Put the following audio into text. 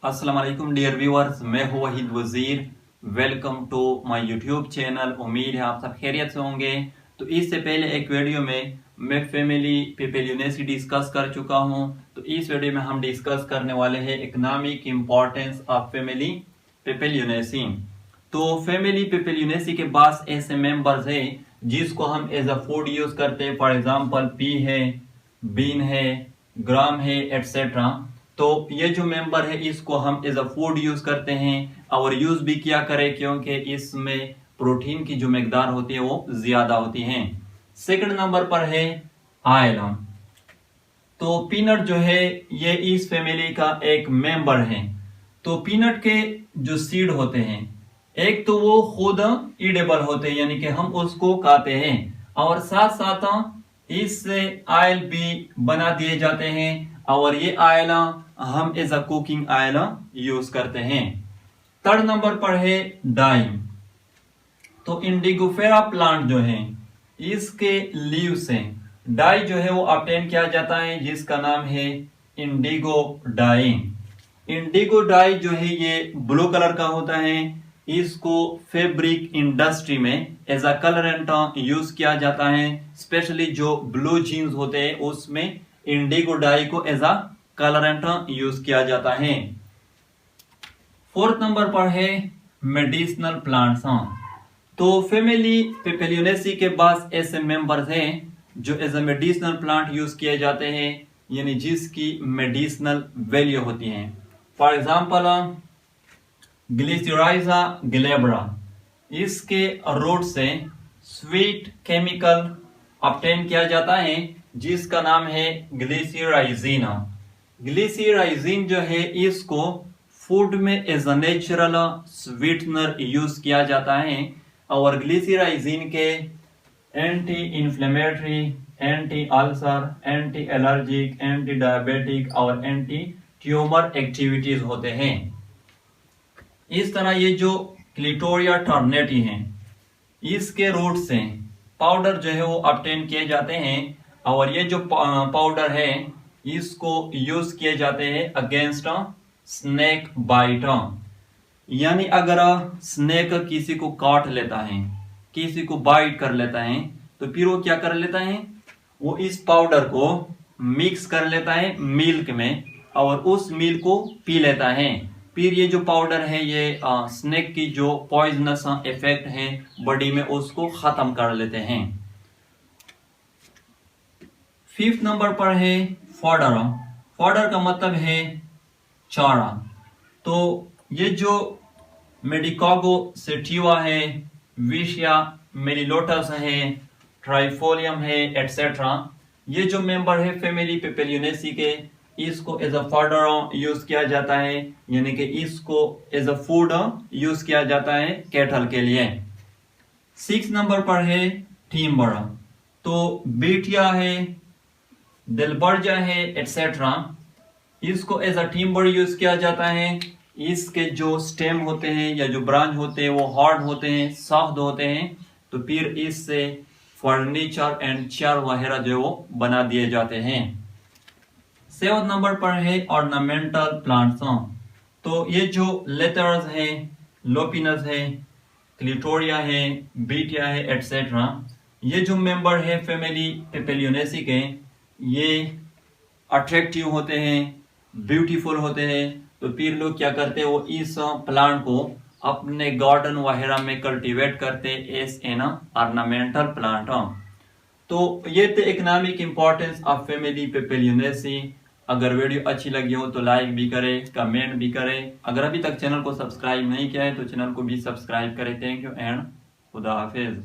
अस्सलाम वालेकुम dear viewers, मैं हूं Waheed Wazir. Welcome to my YouTube channel. उम्मीद है आप सब खैरियत से होंगे। तो इससे पहले एक वीडियो में मैं फैमिली पेपेलियोनेसी डिस्कस कर चुका हूं। तो इस वीडियो में हम डिस्कस करने वाले हैं इकोनॉमिक इंपॉर्टेंस ऑफ फैमिली पेपेलियोनेसी। तो फैमिली पेपेलियोनेसी के पास ऐसे मेंबर्स हैं जिसको हम एज अ फूड यूज करते हैं। फॉर एग्जांपल पी है, बीन है, ग्राम है, एटसेट्रा। तो ये जो मेंबर है इसको हम एज अ फूड यूज करते हैं और यूज भी किया करें क्योंकि इसमें प्रोटीन की जो मकदार होती है वो ज्यादा होती है। सेकंड नंबर पर है आयलम। तो पीनट जो है ये इस फैमिली का एक मेंबर है। तो पीनट के जो सीड होते हैं, एक तो वो खुद ईडेबल होते हैं यानी कि हम उसको खाते हैं, और साथ साथ इससे आयल भी बना दिए जाते हैं और ये आयल हम as a cooking oil use करते हैं। थर्ड नंबर पर है डाइम। तो इंडिगोफेरा प्लांट जो है इसके लीव से डाई जो है वो ऑब्टेन किया जाता है जिसका नाम है इंडिगो डाई। इंडिगो डाई जो है ये ब्लू कलर का होता है। इसको फैब्रिक इंडस्ट्री में एज अ कलरेंट यूज किया जाता है। स्पेशली जो ब्लू जीन्स होते हैं उसमें इंडिगो डाई को एज अ कलरेंट यूज किया जाता है। फोर्थ नंबर पर है मेडिसिनल प्लांट्स। तो फैमिली पेपेलियोनेसी के पास ऐसे मेंबर्स हैं जो as a medicinal plant use किए जाते हैं यानी जिसकी मेडिसिनल वैल्यू होती है। फॉर एग्जांपल ग्लिसराइजा ग्लेब्रा, इसके रूट से स्वीट केमिकल ऑब्टेन किया जाता है जिसका नाम है ग्लिसराइजिन। ग्लिसराइजिन जो है इसको फूड में as a natural sweetener use किया जाता है और ग्लिसराइजिन के anti inflammatory, anti ulcer, anti allergic, anti diabetic और एंटी ट्यूमर एक्टिविटीज होते हैं। इस तरह ये जो क्लिटोरिया टर्नेटी है इसके रूट से पाउडर जो है वो ऑब्टेन किए जाते हैं और ये जो पाउडर है इसको यूज किए जाते हैं अगेंस्ट स्नेक बाइट। यानी अगर स्नेक किसी को काट लेता है, किसी को बाइट कर लेता है, तो फिर वो क्या कर लेता है, वो इस पाउडर को मिक्स कर लेता है मिल्क में और उस मिल्क को पी लेता है। फिर ये जो पाउडर है ये स्नेक की जो पॉइजनस इफेक्ट है बॉडी में उसको खत्म कर लेते हैं। फिफ्थ नंबर पर है फॉडर। फॉडर का मतलब है चारा। तो ये जो मेडिकागो सेटिवा है, विशिया मेलिलोटस है, ट्राइफोलियम है, एटसेट्रा, ये जो मेंबर है फैमिली पेपेलियोनेसी के, इसको एज अ फॉडर यूज किया जाता है यानी कि इसको एज अ फूड यूज किया जाता है कैटल के लिए। 6 नंबर पर है टीम्बर। तो बीटिया है, डेलबर्जा है, एटसेट्रा, इसको एज अ टिम्बर यूज किया जाता है। इसके जो स्टेम होते हैं या जो ब्रांच होते हैं वो हार्ड होते हैं, सॉफ्ट होते हैं, तो फिर इससे फर्नीचर एंड चेयर वगैरह जो वो बना दिए जाते हैं। 7 नंबर पर है ऑर्नामेंटल प्लांट्स। तो ये जो लेटर्स है, लोपिनस है, क्लिटोरिया है, बीटिया है, एटसेट्रा, ये जो मेंबर है फैमिली पेपेलियोनेसी के, ये अट्रैक्टिव होते हैं, ब्यूटीफुल होते हैं। तो फिर लोग क्या करते हैं, वो इस प्लांट को अपने गार्डन वगैरह में कल्टीवेट करते एज एन ऑर्नामेंटल प्लांट। तो ये थे इकोनॉमिक इंपॉर्टेंस ऑफ फैमिली पेपेलियोनेसी। अगर वीडियो अच्छी लगी हो तो लाइक भी करें, कमेंट भी करें। अगर अभी तक चैनल को सब्सक्राइब नहीं किया है तो चैनल को भी सब्सक्राइब करें। थैंक यू एंड खुदा हाफिज।